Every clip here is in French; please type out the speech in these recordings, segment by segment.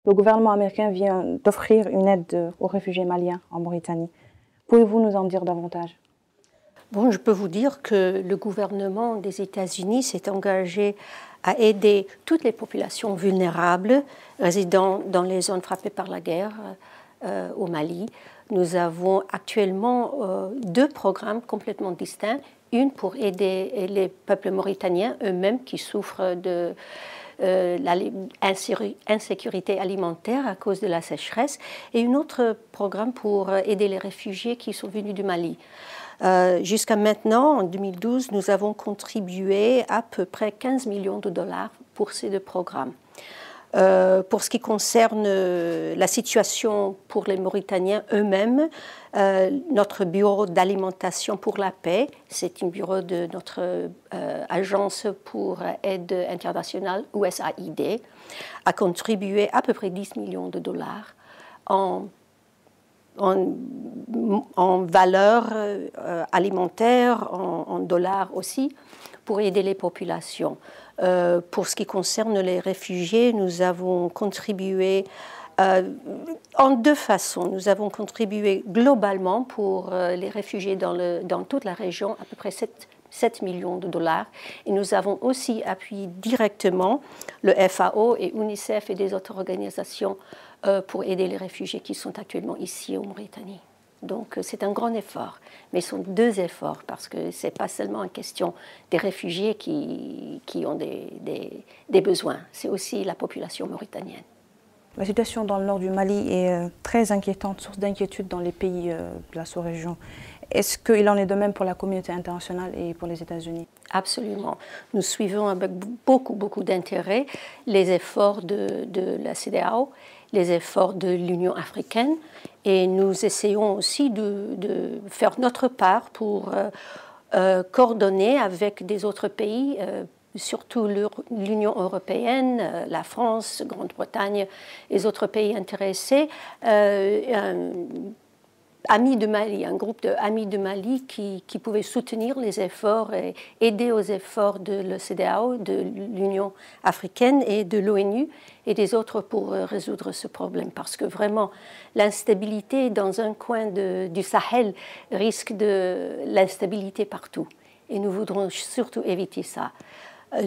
Le gouvernement américain vient d'offrir une aide aux réfugiés maliens en Mauritanie. Pouvez-vous nous en dire davantage? Bon, je peux vous dire que le gouvernement des États-Unis s'est engagé à aider toutes les populations vulnérables résidant dans les zones frappées par la guerre au Mali. Nous avons actuellement deux programmes complètement distincts. Une pour aider les peuples mauritaniens eux-mêmes qui souffrent de l'insécurité alimentaire à cause de la sécheresse, et un autre programme pour aider les réfugiés qui sont venus du Mali. Jusqu'à maintenant, en 2012, nous avons contribué à peu près 15 millions de dollars pour ces deux programmes. Pour ce qui concerne la situation pour les Mauritaniens eux-mêmes, notre bureau d'alimentation pour la paix, c'est un bureau de notre agence pour aide internationale USAID, a contribué à peu près 10 millions de dollars en valeur alimentaire, en dollars aussi, pour aider les populations. Pour ce qui concerne les réfugiés, nous avons contribué en deux façons. Nous avons contribué globalement pour les réfugiés dans toute la région, à peu près 7 millions de dollars. Et nous avons aussi appuyé directement le FAO et UNICEF et des autres organisations pour aider les réfugiés qui sont actuellement ici en Mauritanie. Donc c'est un grand effort, mais ce sont deux efforts parce que ce n'est pas seulement une question des réfugiés qui ont des besoins, c'est aussi la population mauritanienne. La situation dans le nord du Mali est très inquiétante, source d'inquiétude dans les pays de la sous-région. Est-ce qu'il en est de même pour la communauté internationale et pour les États-Unis? Absolument. Nous suivons avec beaucoup d'intérêt les efforts de la CEDEAO, les efforts de l'Union africaine, et nous essayons aussi de faire notre part pour coordonner avec des autres pays, surtout l'Union européenne, la France, Grande-Bretagne, les autres pays intéressés, Amis de Mali, un groupe d'amis de Mali qui pouvaient soutenir les efforts et aider aux efforts de la CEDEAO, de l'Union africaine et de l'ONU et des autres pour résoudre ce problème. Parce que vraiment, l'instabilité dans un coin du Sahel risque de l'instabilité partout. Et nous voudrons surtout éviter ça.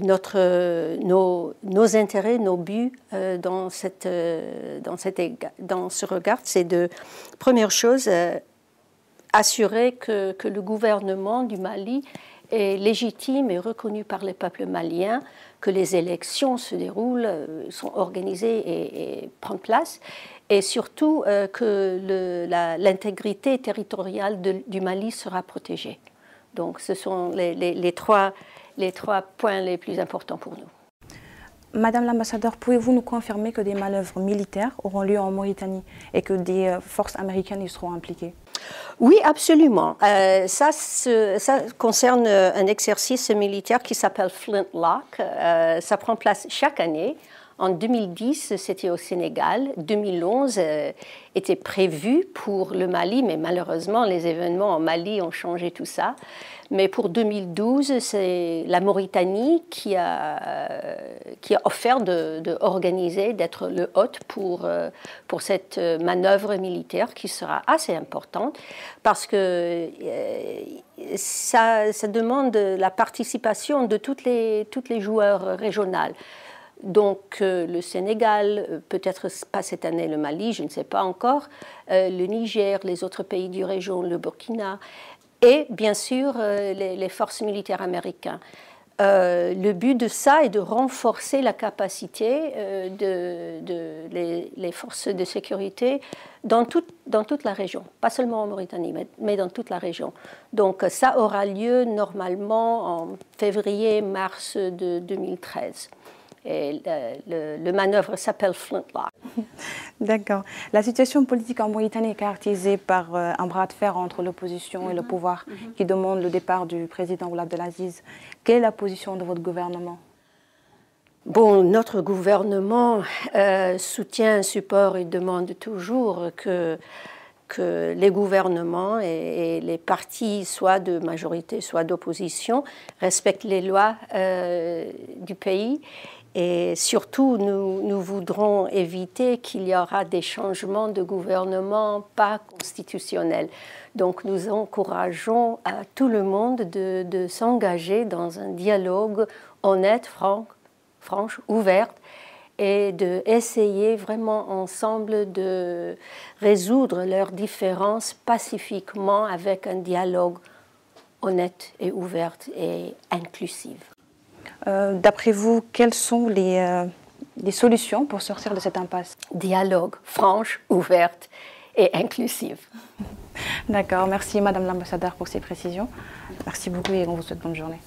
Nos intérêts, nos buts dans ce regard, c'est de, première chose, assurer que le gouvernement du Mali est légitime et reconnu par les peuples maliens, que les élections se déroulent, sont organisées et prennent place, et surtout que l'intégrité territoriale du Mali sera protégée. Donc ce sont les trois points les plus importants pour nous. Madame l'ambassadeur, pouvez-vous nous confirmer que des manœuvres militaires auront lieu en Mauritanie et que des forces américaines y seront impliquées? Oui, absolument. Ça concerne un exercice militaire qui s'appelle Flintlock. Ça prend place chaque année. En 2010, c'était au Sénégal. 2011 était prévu pour le Mali, mais malheureusement, les événements en Mali ont changé tout ça. Mais pour 2012, c'est la Mauritanie qui a offert d'organiser, d'être le hôte pour cette manœuvre militaire qui sera assez importante parce que ça demande la participation de tous les joueurs régionaux. Donc le Sénégal, peut-être pas cette année le Mali, je ne sais pas encore, le Niger, les autres pays du région, le Burkina, et bien sûr les forces militaires américaines. Le but de ça est de renforcer la capacité les forces de sécurité dans toute la région, pas seulement en Mauritanie, mais dans toute la région. Donc ça aura lieu normalement en février-mars de 2013. Et le manœuvre s'appelle Flintlock. D'accord. La situation politique en Mauritanie est caractérisée par un bras de fer entre l'opposition et le pouvoir qui demande le départ du président Ould Abdelaziz. Quelle est la position de votre gouvernement? Bon, notre gouvernement soutient, supporte et demande toujours que les gouvernements et les partis, soit de majorité, soit d'opposition, respectent les lois du pays Et surtout, nous voudrons éviter qu'il y aura des changements de gouvernement pas constitutionnels. Donc nous encourageons à tout le monde de s'engager dans un dialogue honnête, franc, ouvert, et d'essayer vraiment ensemble de résoudre leurs différences pacifiquement avec un dialogue honnête et ouvert et inclusif. D'après vous, quelles sont les solutions pour sortir de cette impasse? Dialogue franc, ouvert et inclusif. D'accord, merci Madame l'ambassadeur pour ces précisions. Merci beaucoup et on vous souhaite bonne journée.